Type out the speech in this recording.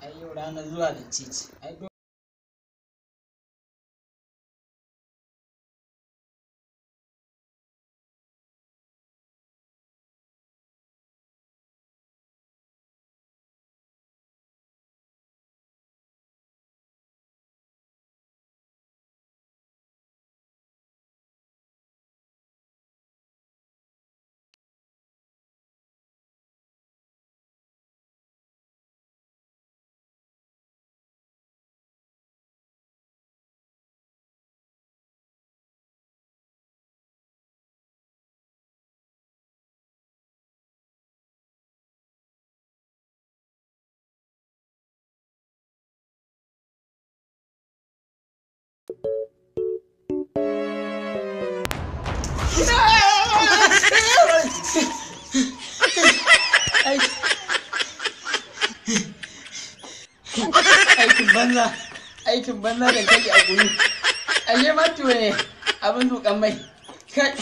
ai yau ranar zuwa da cici ai aikin banza da kake a guri ashe ma tuwe ne abin dukan mai kai